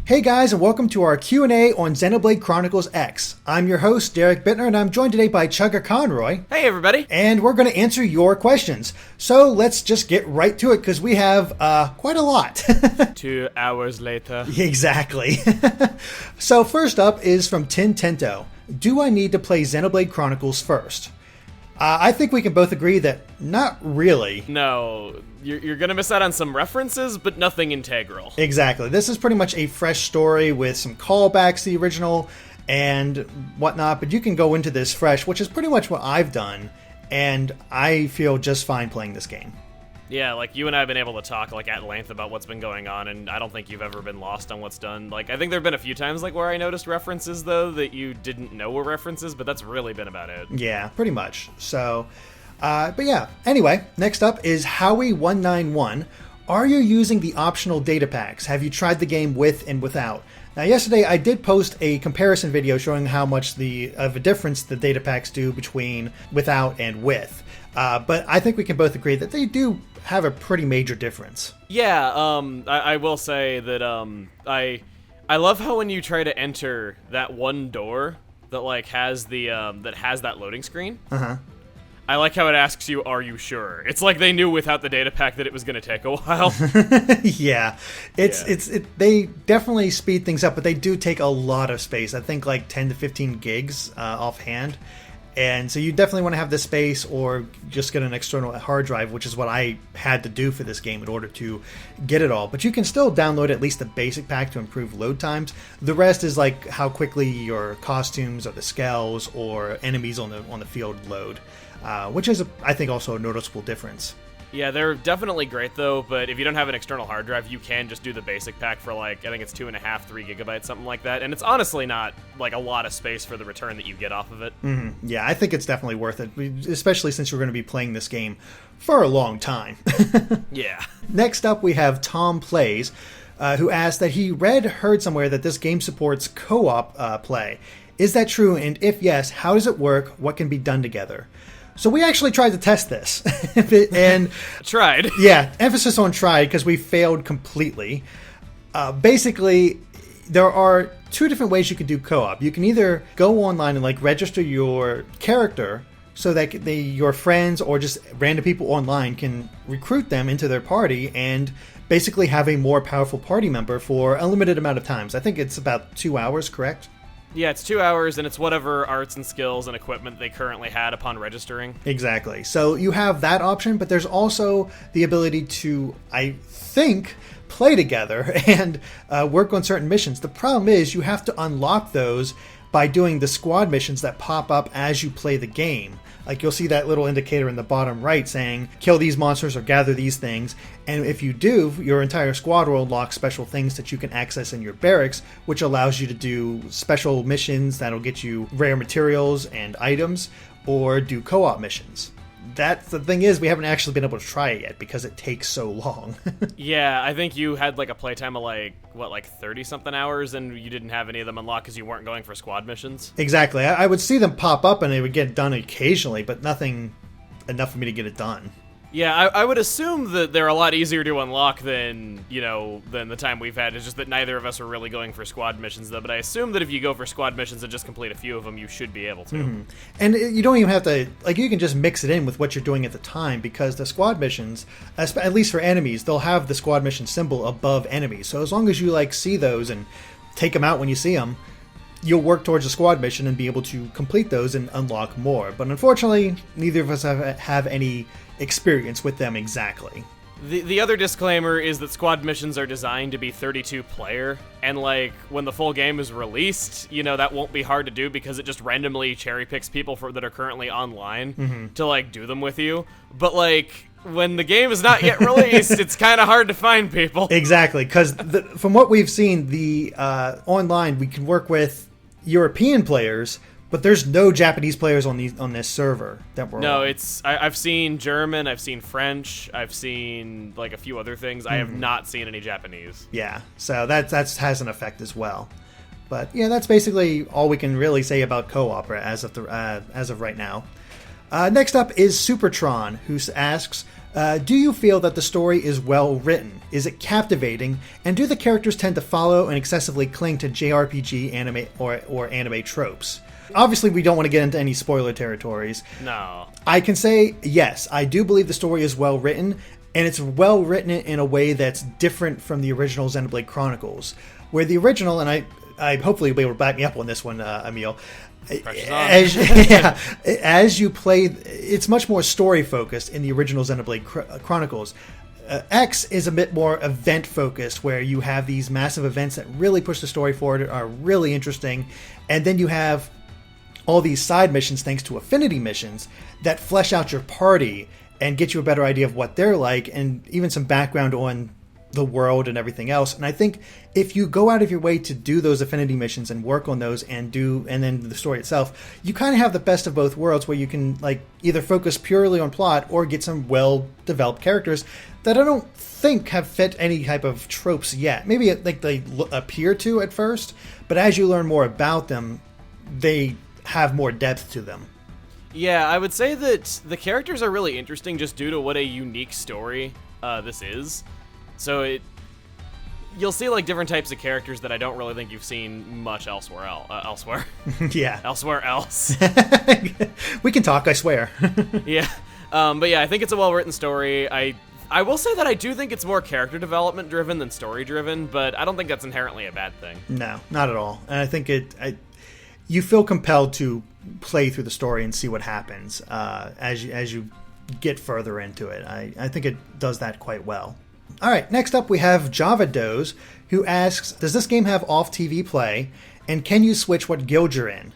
Hey guys, and welcome to our Q&A on Xenoblade Chronicles X. I'm your host, Derek Bittner, and I'm joined today by Chuggaaconroy. Hey everybody! And we're going to answer your questions. So let's just get right to it, because we have quite a lot. 2 hours later. Exactly. So first up is from Tin Tento. Do I need to play Xenoblade Chronicles first? I think we can both agree that not really. No, you're going to miss out on some references, but nothing integral. Exactly. This is pretty much a fresh story with some callbacks to the original and whatnot, but you can go into this fresh, which is pretty much what I've done, and I feel just fine playing this game. Yeah, like, you and I have been able to talk, like, at length about what's been going on, and I don't think you've ever been lost on what's done. Like, I think there have been a few times, like, where I noticed references, though, that you didn't know were references, but that's really been about it. Yeah, pretty much. So, but yeah. Anyway, next up is Howie191. Are you using the optional data packs? Have you tried the game with and without? Now, yesterday I did post a comparison video showing how much of a difference the data packs do between without and with. But I think we can both agree that they do have a pretty major difference. Yeah, I will say that I love how when you try to enter that one door that like has that loading screen. I like how it asks you, "Are you sure?" It's like they knew without the data pack that it was going to take a while. Yeah, they definitely speed things up, but they do take a lot of space. I think like 10 to 15 gigs offhand. And so you definitely want to have the space or just get an external hard drive, which is what I had to do for this game in order to get it all. But you can still download at least the basic pack to improve load times. The rest is like how quickly your costumes or the Skells or enemies on the field load, which is, I think, also a noticeable difference. Yeah, they're definitely great though, but if you don't have an external hard drive, you can just do the basic pack for like, I think it's 2.5, 3 gigabytes, something like that. And it's honestly not like a lot of space for the return that you get off of it. Mm-hmm. Yeah, I think it's definitely worth it, especially since you're going to be playing this game for a long time. Yeah. Next up, we have Tom Plays, who asked that he heard somewhere that this game supports co-op play. Is that true? And if yes, how does it work? What can be done together? So we actually tried to test this. And tried. Yeah, emphasis on tried because we failed completely. Basically, there are 2 different ways you can do co-op. You can either go online and like register your character so that your friends or just random people online can recruit them into their party and basically have a more powerful party member for a limited amount of times. I think it's about 2 hours, correct? Yeah, it's 2 hours, and it's whatever arts and skills and equipment they currently had upon registering. Exactly. So you have that option, but there's also the ability to, I think, play together and work on certain missions. The problem is you have to unlock those by doing the squad missions that pop up as you play the game. Like, you'll see that little indicator in the bottom right saying, kill these monsters or gather these things. And if you do, your entire squad will unlock special things that you can access in your barracks, which allows you to do special missions that'll get you rare materials and items, or do co-op missions. That's the thing is, we haven't actually been able to try it yet because it takes so long. Yeah, I think you had like a playtime of like 30-something hours, and you didn't have any of them unlocked because you weren't going for squad missions. Exactly. I would see them pop up and they would get done occasionally, but nothing enough for me to get it done. Yeah, I would assume that they're a lot easier to unlock than the time we've had. It's just that neither of us are really going for squad missions, though. But I assume that if you go for squad missions and just complete a few of them, you should be able to. Mm-hmm. And you don't even have to, like, you can just mix it in with what you're doing at the time, because the squad missions, at least for enemies, they'll have the squad mission symbol above enemies. So as long as you, like, see those and take them out when you see them, you'll work towards a squad mission and be able to complete those and unlock more. But unfortunately, neither of us have any experience with them exactly. The other disclaimer is that squad missions are designed to be 32 player, and like when the full game is released, that won't be hard to do because it just randomly cherry picks people that are currently online to like do them with you. But like when the game is not yet released, it's kind of hard to find people. Exactly, because from what we've seen, the online we can work with European players, but there's no Japanese players on this server that we're on. I've seen German, I've seen French, I've seen like a few other things. I have not seen any Japanese. Yeah, so that has an effect as well. But yeah, that's basically all we can really say about co-op as of right now. Next up is Supertron, who asks, do you feel that the story is well written? Is it captivating? And do the characters tend to follow and excessively cling to JRPG anime or anime tropes? Obviously, we don't want to get into any spoiler territories. No. I can say, yes, I do believe the story is well written, and it's well written in a way that's different from the original Xenoblade Chronicles. Where the original, and I hopefully you'll be able to back me up on this one, Emil. As you play, it's much more story focused in the original Xenoblade Chronicles. X is a bit more event focused, where you have these massive events that really push the story forward, are really interesting, and then you have all these side missions, thanks to Affinity missions, that flesh out your party and get you a better idea of what they're like, and even some background on the world and everything else. And I think if you go out of your way to do those Affinity missions and work on those and then the story itself, you kind of have the best of both worlds, where you can like either focus purely on plot or get some well-developed characters that I don't think have fit any type of tropes yet. Maybe like they appear to at first, but as you learn more about them, they have more depth to them. Yeah, I would say that the characters are really interesting just due to what a unique story this is. So you'll see like different types of characters that I don't really think you've seen much elsewhere. Elsewhere. Yeah. Elsewhere else. We can talk, I swear. Yeah. But yeah, I think it's a well-written story. I will say that I do think it's more character development driven than story driven, but I don't think that's inherently a bad thing. No, not at all. And I think you feel compelled to play through the story and see what happens as you get further into it. I think it does that quite well. All right, next up we have Java Doze, who asks, does this game have off-TV play, and can you switch what guild you're in?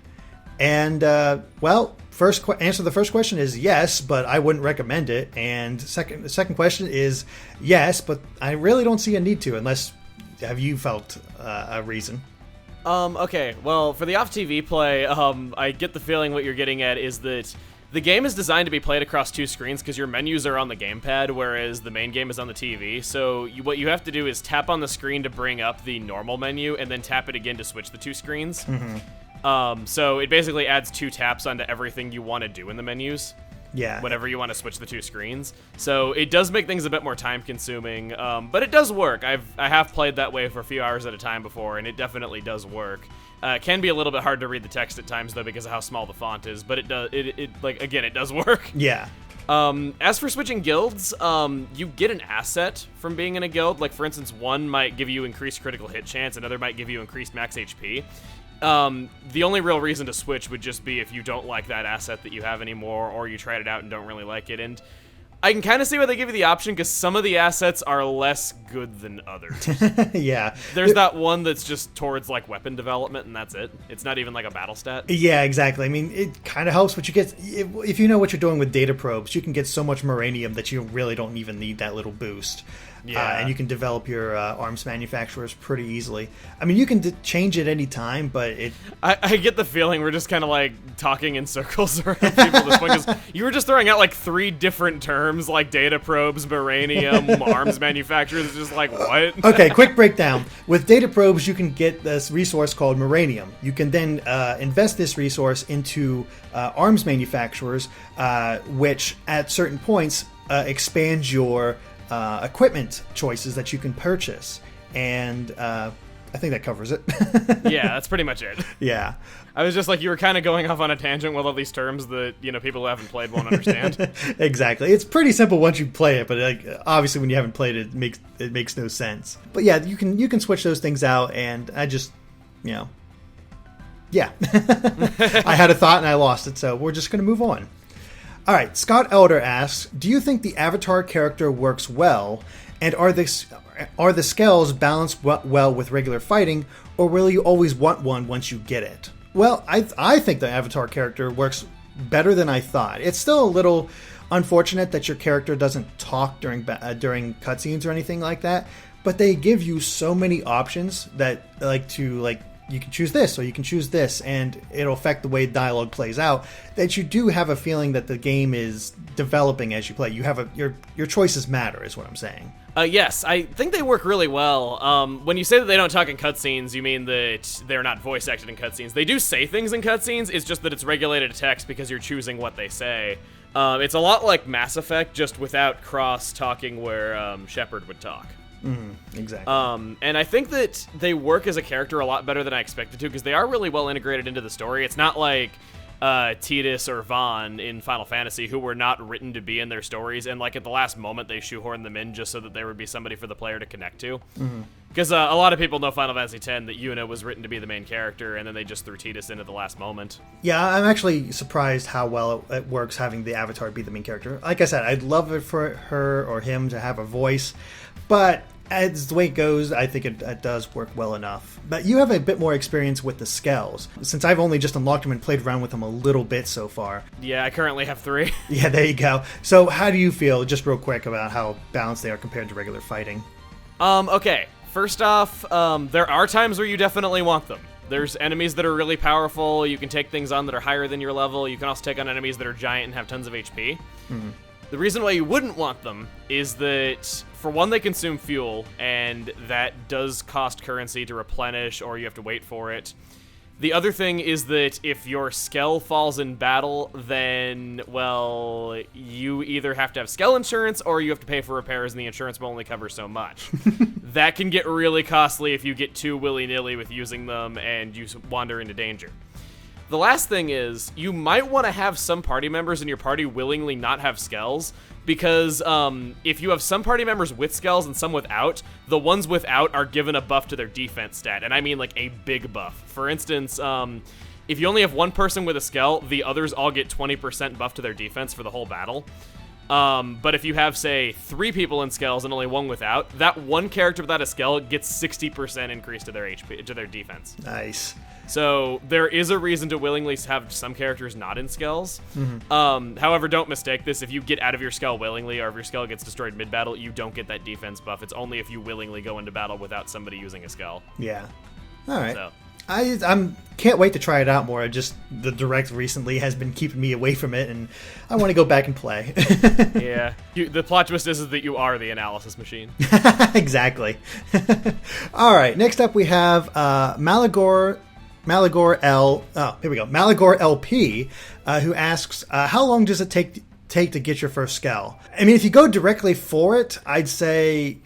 And, well, answer to the first question is yes, but I wouldn't recommend it. And the second question is yes, but I really don't see a need to, unless, have you felt a reason? Okay, well, for the off-TV play, I get the feeling what you're getting at is that the game is designed to be played across two screens because your menus are on the gamepad, whereas the main game is on the TV. So what you have to do is tap on the screen to bring up the normal menu, and then tap it again to switch the two screens. Mm-hmm. So it basically adds 2 taps onto everything you want to do in the menus. Yeah. Whenever you want to switch the 2 screens. So it does make things a bit more time consuming, but it does work. I have played that way for a few hours at a time before, and it definitely does work. It can be a little bit hard to read the text at times though because of how small the font is, but it does. It does work. Yeah. As for switching guilds, you get an asset from being in a guild. Like for instance, one might give you increased critical hit chance, another might give you increased max HP. The only real reason to switch would just be if you don't like that asset that you have anymore, or you tried it out and don't really like it. And I can kind of see why they give you the option, because some of the assets are less good than others. Yeah. There's that one that's just towards, like, weapon development, and that's it. It's not even, like, a battle stat. Yeah, exactly. I mean, it kind of helps, but you get... If you know what you're doing with data probes, you can get so much Moranium that you really don't even need that little boost. Yeah. And you can develop your arms manufacturers pretty easily. I mean, you can change it any time, but it... I get the feeling we're just kind of, like, talking in circles around people at this point, because you were just throwing out, like, 3 different terms, like data probes, Moranium, arms manufacturers. It's just like, what? Okay, quick breakdown. With data probes, you can get this resource called Moranium. You can then invest this resource into arms manufacturers, which at certain points expands your... equipment choices that you can purchase, and I think that covers it. Yeah, that's pretty much it. Yeah. I was just like, you were kind of going off on a tangent with all these terms that, you know, people who haven't played won't understand. Exactly. It's pretty simple once you play it, but like obviously when you haven't played it, it makes no sense. But yeah, you can switch those things out, and I just, you know, yeah. I had a thought and I lost it, so we're just going to move on. All right, Scott Elder asks, do you think the Avatar character works well, and are the Skells balanced well with regular fighting, or will you always want one once you get it? Well, I think the Avatar character works better than I thought. It's still a little unfortunate that your character doesn't talk during cutscenes or anything like that, but they give you so many options that you can choose this or you can choose this, and it'll affect the way dialogue plays out, that you do have a feeling that the game is developing as you play. You have your choices matter, is what I'm saying. Yes, I think they work really well. When you say that they don't talk in cutscenes, you mean that they're not voice acted in cutscenes. They do say things in cutscenes, it's just that it's regulated text because you're choosing what they say. It's a lot like Mass Effect, just without cross-talking where Shepard would talk. Exactly. And I think that they work as a character a lot better than I expected to, because they are really well integrated into the story. It's not like Tidus or Vaughn in Final Fantasy, who were not written to be in their stories, and like at the last moment they shoehorned them in just so that there would be somebody for the player to connect to. Because a lot of people know Final Fantasy X that Yuna was written to be the main character, and then they just threw Tidus in at the last moment. Yeah, I'm actually surprised how well it works having the avatar be the main character. Like I said, I'd love it for her or him to have a voice, but as the way it goes, I think it does work well enough. But you have a bit more experience with the Skells, since I've only just unlocked them and played around with them a little bit so far. Yeah, I currently have 3. Yeah, there you go. So how do you feel, just real quick, about how balanced they are compared to regular fighting? Okay. First off, there are times where you definitely want them. There's enemies that are really powerful. You can take things on that are higher than your level. You can also take on enemies that are giant and have tons of HP. The reason why you wouldn't want them is that, for one, they consume fuel, and that does cost currency to replenish, or you have to wait for it. The other thing is that if your Skell falls in battle, then, well, you either have to have Skell insurance or you have to pay for repairs, and the insurance will only cover so much. That can get really costly if you get too willy-nilly with using them and you wander into danger. The last thing is, you might want to have some party members in your party willingly not have Skells, because if you have some party members with Skells and some without, the ones without are given a buff to their defense stat, and I mean like a big buff. For instance, if you only have one person with a Skell, the others all get 20% buff to their defense for the whole battle. But if you have, say, 3 people in Skells and only one without, that one character without a Skell gets 60% increase to their HP, to their defense. Nice. So there is a reason to willingly have some characters not in Skells. However, don't mistake this. If you get out of your Skell willingly, or if your Skell gets destroyed mid-battle, you don't get that defense buff. It's only if you willingly go into battle without somebody using a Skell. Yeah. All right. So. I'm can't wait to try it out more. Just the direct recently has been keeping me away from it, and I want to go back and play. Yeah. The plot twist is that you are the analysis machine. Exactly. All right. Next up, we have Malagor LP, who asks, how long does it take to get your first Skell? I mean, if you go directly for it, I'd say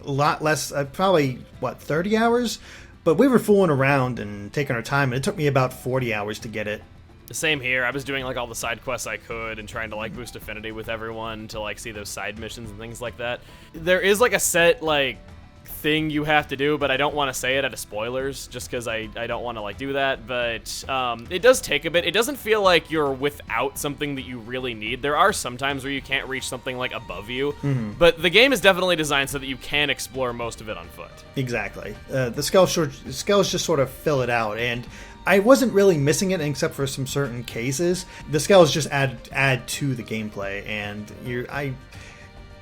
a lot less, probably, 30 hours? But we were fooling around and taking our time, and it took me about 40 hours to get it. Same here. I was doing like all the side quests I could and trying to like boost affinity with everyone to like see those side missions and things like that. There is like a set like thing you have to do, but I don't want to say it out of spoilers just because I don't want to like do that. But it does take a bit. It doesn't feel like you're without something that you really need. There are some times where you can't reach something like above you, but the game is definitely designed so that you can explore most of it on foot. Exactly. The Skells just sort of fill it out, and I wasn't really missing it except for some certain cases. The Skells just add to the gameplay, and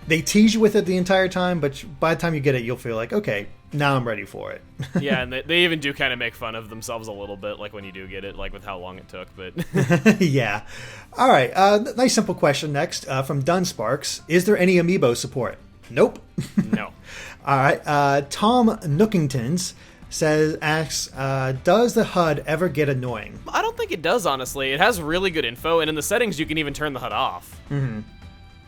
they tease you with it the entire time, but by the time you get it, you'll feel like, okay, now I'm ready for it. Yeah, and they even do kind of make fun of themselves a little bit, like when you do get it, like with how long it took, but... Yeah. All right, nice simple question next from Dunsparks. Is there any amiibo support? Nope. No. All right, Tom Nookingtons asks, does the HUD ever get annoying? I don't think it does, honestly. It has really good info, and in the settings, you can even turn the HUD off.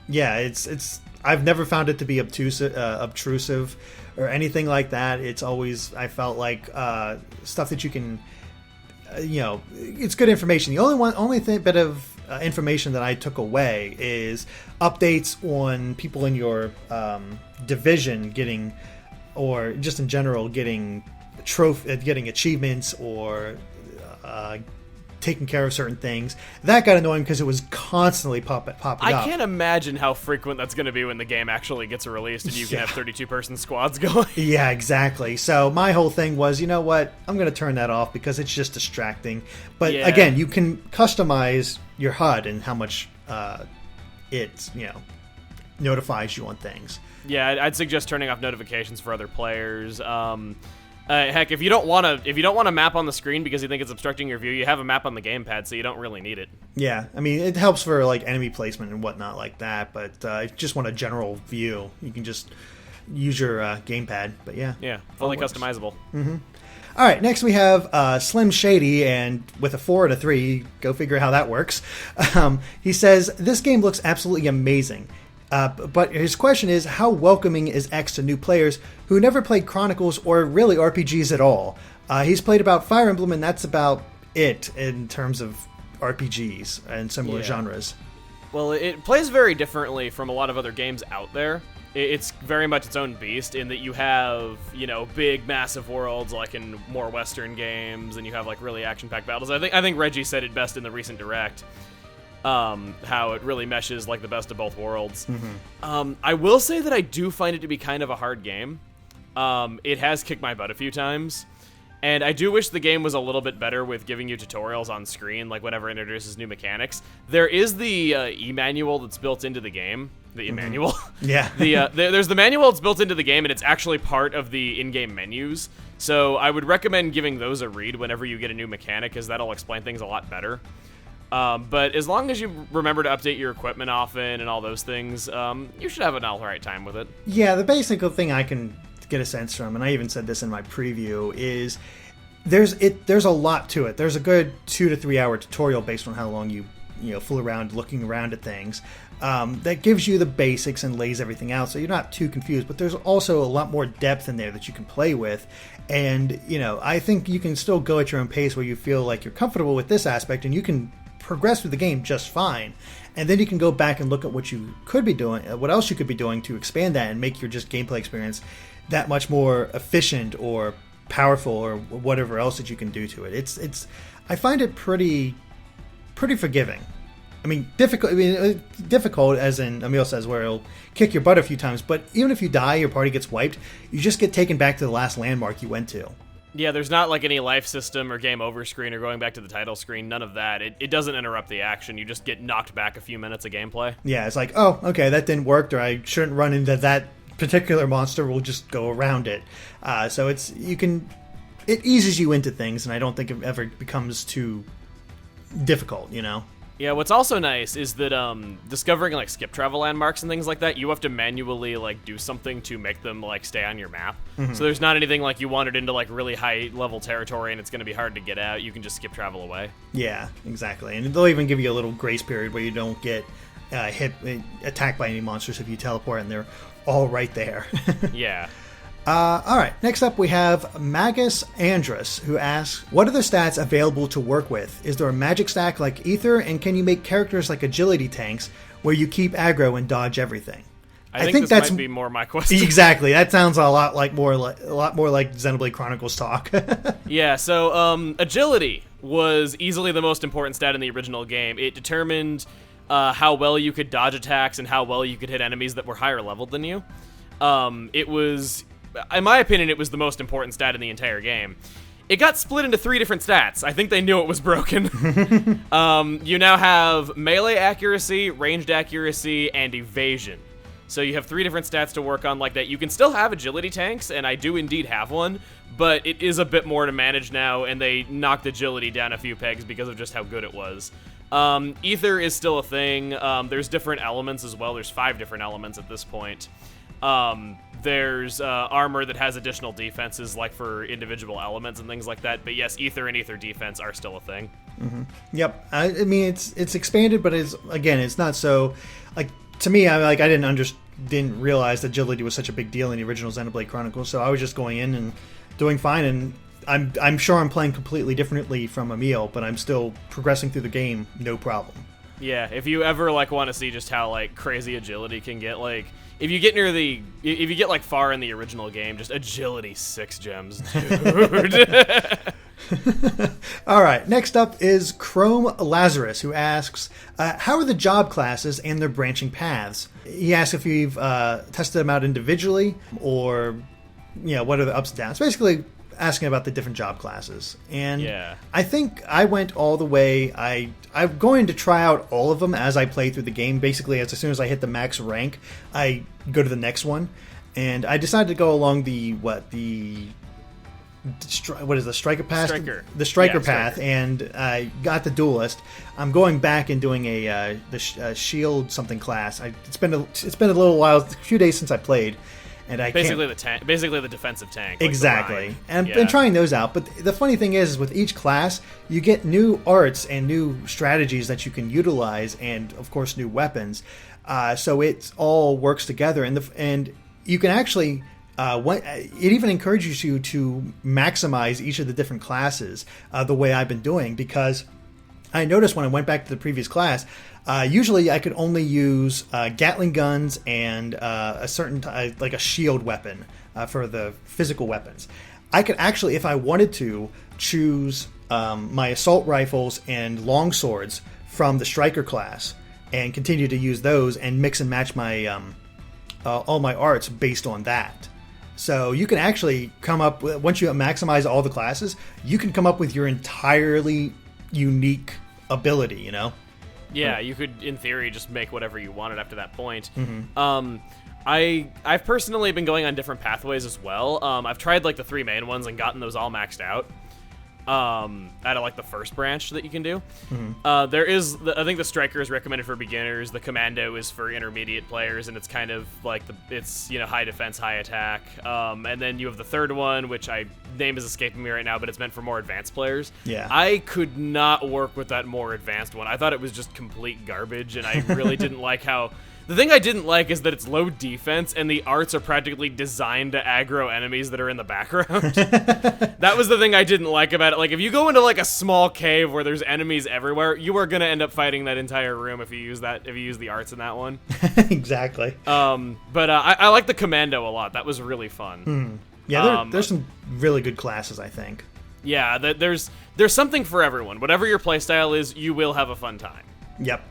Yeah, it's I've never found it to be obtrusive or anything like that. It's always, I felt like, stuff that you can, it's good information. The only bit of information that I took away is updates on people in your division getting, or just in general getting getting achievements or taking care of certain things. That got annoying because it was constantly popping up. I can't imagine how frequent that's going to be when the game actually gets released and you can have 32-person squads going. Yeah, exactly. So my whole thing was, you know what? I'm going to turn that off because it's just distracting. But again, you can customize your HUD and how much it, notifies you on things. Yeah, I'd suggest turning off notifications for other players. Heck, if you don't want a map on the screen because you think it's obstructing your view, you have a map on the gamepad, so you don't really need it. Yeah, I mean, it helps for like enemy placement and whatnot like that, but if you just want a general view, you can just use your gamepad. But yeah, fully customizable. All right, next we have Slim Shady, and with a 4 and a 3, go figure how that works. He says, this game looks absolutely amazing. But his question is, how welcoming is X to new players who never played Chronicles or really RPGs at all? He's played about Fire Emblem, and that's about it in terms of RPGs and similar genres. Well, it plays very differently from a lot of other games out there. It's very much its own beast in that you have, big, massive worlds like in more Western games, and you have like really action-packed battles. I think Reggie said it best in the recent Direct, how it really meshes like the best of both worlds. I will say that I do find it to be kind of a hard game. It has kicked my butt a few times. And I do wish the game was a little bit better with giving you tutorials on screen, like whenever it introduces new mechanics. There is the e-manual that's built into the game. The e-manual? Yeah. There's the manual that's built into the game, and it's actually part of the in-game menus. So I would recommend giving those a read whenever you get a new mechanic, because that'll explain things a lot better. But as long as you remember to update your equipment often and all those things, you should have an alright time with it. Yeah, the basic thing I can get a sense from, and I even said this in my preview, is there's a lot to it. There's a good 2 to 3 hour tutorial based on how long you fool around looking around at things, that gives you the basics and lays everything out so you're not too confused. But there's also a lot more depth in there that you can play with, and I think you can still go at your own pace where you feel like you're comfortable with this aspect, and you can progress through the game just fine. And then you can go back and look at what you could be doing, what else you could be doing to expand that and make your just gameplay experience that much more efficient or powerful or whatever else that you can do to it. It's I find it pretty forgiving. I mean, difficult as in Emil says, where it'll kick your butt a few times, but even if you die, your party gets wiped, you just get taken back to the last landmark you went to. Yeah, there's not like any life system or game over screen or going back to the title screen, none of that. It doesn't interrupt the action, you just get knocked back a few minutes of gameplay. Yeah, it's like, oh, okay, that didn't work, or I shouldn't run into that particular monster, will just go around it. So it eases you into things, and I don't think it ever becomes too difficult, Yeah, what's also nice is that discovering like skip travel landmarks and things like that, you have to manually like do something to make them like stay on your map. So there's not anything like you wandered into like really high level territory and it's going to be hard to get out. You can just skip travel away. Yeah, exactly. And they'll even give you a little grace period where you don't get attacked by any monsters if you teleport, and they're all right there. Yeah. All right, next up we have Magus Andrus, who asks, what are the stats available to work with? Is there a magic stack like Ether, and can you make characters like agility tanks where you keep aggro and dodge everything? I think this might be more my question. Exactly, that sounds a lot more like Xenoblade Chronicles talk. Yeah, so agility was easily the most important stat in the original game. It determined how well you could dodge attacks and how well you could hit enemies that were higher leveled than you. It was, in my opinion, it was the most important stat in the entire game. It got split into 3 different stats. I think they knew it was broken. You now have melee accuracy, ranged accuracy, and evasion. So you have 3 different stats to work on like that. You can still have agility tanks, and I do indeed have one, but it is a bit more to manage now, and they knocked agility down a few pegs because of just how good it was. Ether is still a thing. There's different elements as well. There's 5 different elements at this point. There's armor that has additional defenses, like for individual elements and things like that. But yes, Ether and Ether defense are still a thing. Mm-hmm. Yep. I mean, it's expanded, but it's not so like to me. I didn't realize agility was such a big deal in the original Xenoblade Chronicles. So I was just going in and doing fine, and I'm sure I'm playing completely differently from Emil, but I'm still progressing through the game, no problem. Yeah, if you ever want to see just how crazy agility can get, if you get far in the original game, just agility 6 gems, dude. All right, next up is Chrome Lazarus, who asks, how are the job classes and their branching paths? He asks if you've tested them out individually, or what are the ups and downs. Basically asking about the different job classes. And yeah. I think I went all the way. I'm going to try out all of them as I play through the game. Basically, as soon as I hit the max rank, I go to the next one. And I decided to go along the striker path? The striker path, striker. And I got the duelist. I'm going back and doing the shield something class. It's been a little while, a few days since I played. And I basically the defensive tank. Exactly. And I've been trying those out. But the funny thing is, with each class, you get new arts and new strategies that you can utilize, and of course new weapons. So it all works together, and you can actually. It even encourages you to maximize each of the different classes the way I've been doing, because I noticed when I went back to the previous class, usually I could only use Gatling guns and a certain like a shield weapon for the physical weapons. I could actually, if I wanted to, choose my assault rifles and long swords from the striker class and continue to use those and mix and match my all my arts based on that. So you can actually come up, once you maximize all the classes, you can come up with your entirely unique ability, you know? Yeah, you could, in theory, just make whatever you wanted after that point. Mm-hmm. I've personally been going on different pathways as well. I've tried like the 3 main ones and gotten those all maxed out. Out of like the first branch that you can do. Mm-hmm. There is, I think the striker is recommended for beginners. The commando is for intermediate players, and it's kind of like it's high defense, high attack. And then you have the third one, which name is escaping me right now, but it's meant for more advanced players. Yeah. I could not work with that more advanced one. I thought it was just complete garbage, and I really didn't like how. The thing I didn't like is that it's low defense, and the arts are practically designed to aggro enemies that are in the background. That was the thing I didn't like about it. Like, if you go into, like, a small cave where there's enemies everywhere, you are going to end up fighting that entire room if you use the arts in that one. Exactly. But I like the commando a lot. That was really fun. Yeah, there's some really good classes, I think. Yeah, there's something for everyone. Whatever your playstyle is, you will have a fun time. Yep.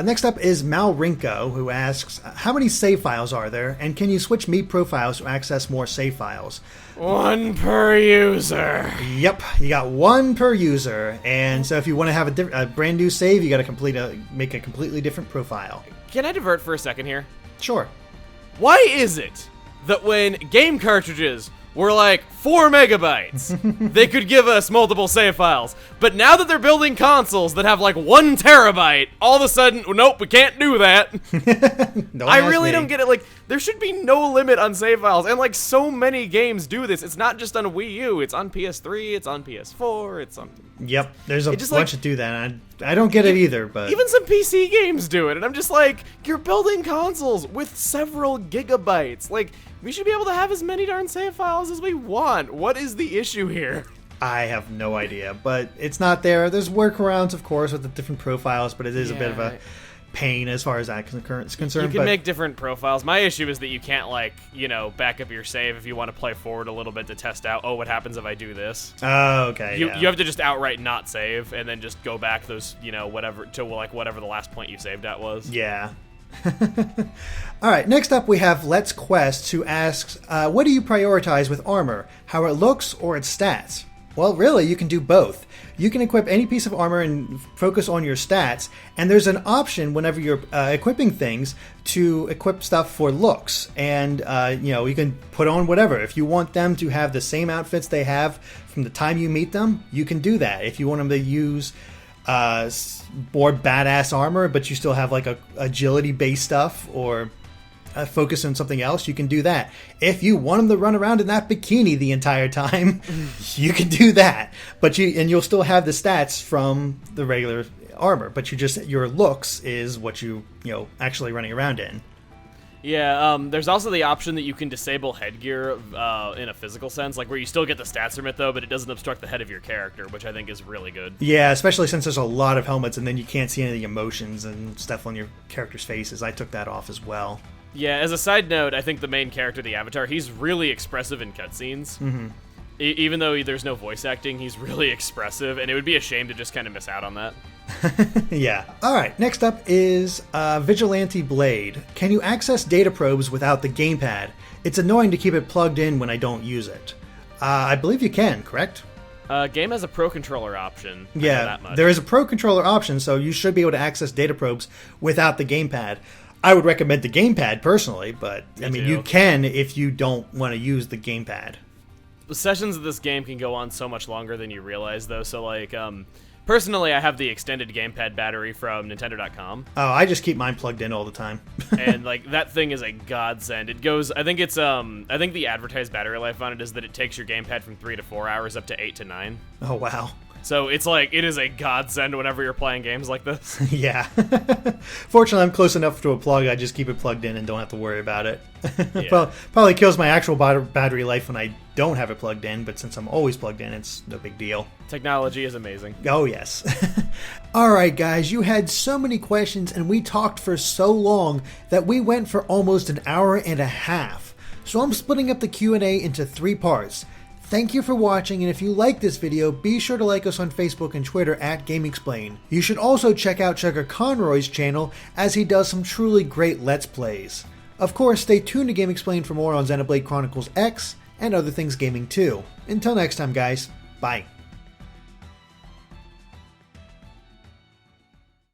Next up is Malrinko, who asks, how many save files are there, and can you switch meat profiles to access more save files? 1 per user. Yep, you got 1 per user, and so if you want to have a brand new save, you got to make a completely different profile. Can I divert for a second here? Sure. Why is it that when game cartridges were like 4 megabytes, they could give us multiple save files, but now that they're building consoles that have like 1 terabyte, all of a sudden, nope, we can't do that. I really don't get it. Like, there should be no limit on save files, and like so many games do this. It's not just on Wii U, it's on PS3, it's on PS4, it's on... Yep, there's a bunch that do that. I don't get it either, but... Even some PC games do it, and I'm just like, you're building consoles with several gigabytes. Like, we should be able to have as many darn save files as we want. What is the issue here? I have no idea, but it's not there. There's workarounds, of course, with the different profiles, but it is a bit of a pain as far as that is concerned. You can make different profiles. My issue is that you can't, like, back up your save if you want to play forward a little bit to test out, what happens if I do this? Oh, okay. You have to just outright not save and then just go back those, whatever the last point you saved at was. Yeah. All right, next up we have Let's Quest, who asks, what do you prioritize with armor? How it looks or its stats? Well, really, you can do both. You can equip any piece of armor and focus on your stats, and there's an option whenever you're equipping things to equip stuff for looks, and you can put on whatever. If you want them to have the same outfits they have from the time you meet them, you can do that. If you want them to use more badass armor, but you still have like a agility-based stuff, or focus on something else, you can do that. If you want them to run around in that bikini the entire time, you can do that. But you'll still have the stats from the regular armor, but your looks is what you actually running around in. Yeah, there's also the option that you can disable headgear in a physical sense, like where you still get the stats from it though, but it doesn't obstruct the head of your character, which I think is really good. Yeah, especially since there's a lot of helmets and then you can't see any of the emotions and stuff on your character's faces. I took that off as well. Yeah, as a side note, I think the main character, the Avatar, he's really expressive in cutscenes. Mm-hmm. Even though there's no voice acting, he's really expressive, and it would be a shame to just kind of miss out on that. Yeah. All right, next up is Vigilante Blade. Can you access data probes without the gamepad? It's annoying to keep it plugged in when I don't use it. I believe you can, correct? Game has a Pro Controller option. Yeah, there is a Pro Controller option, so you should be able to access data probes without the gamepad. I would recommend the gamepad personally, but you can if you don't want to use the gamepad. The sessions of this game can go on so much longer than you realize, though. So, personally, I have the extended gamepad battery from Nintendo.com. Oh, I just keep mine plugged in all the time. And that thing is a godsend. It goes. I think the advertised battery life on it is that it takes your gamepad from 3 to 4 hours up to 8 to 9. Oh wow. So it's like, it is a godsend whenever you're playing games like this. Yeah. Fortunately, I'm close enough to a plug, I just keep it plugged in and don't have to worry about it. Yeah. Well, probably kills my actual battery life when I don't have it plugged in, but since I'm always plugged in, it's no big deal. Technology is amazing. Oh, yes. Alright, guys, you had so many questions and we talked for so long that we went for almost an hour and a half. So I'm splitting up the Q&A into 3 parts. Thank you for watching, and if you like this video, be sure to like us on Facebook and Twitter at GameXplain. You should also check out Chuggaaconroy's channel, as he does some truly great Let's Plays. Of course, stay tuned to GameXplain for more on Xenoblade Chronicles X, and other things gaming too. Until next time, guys, bye.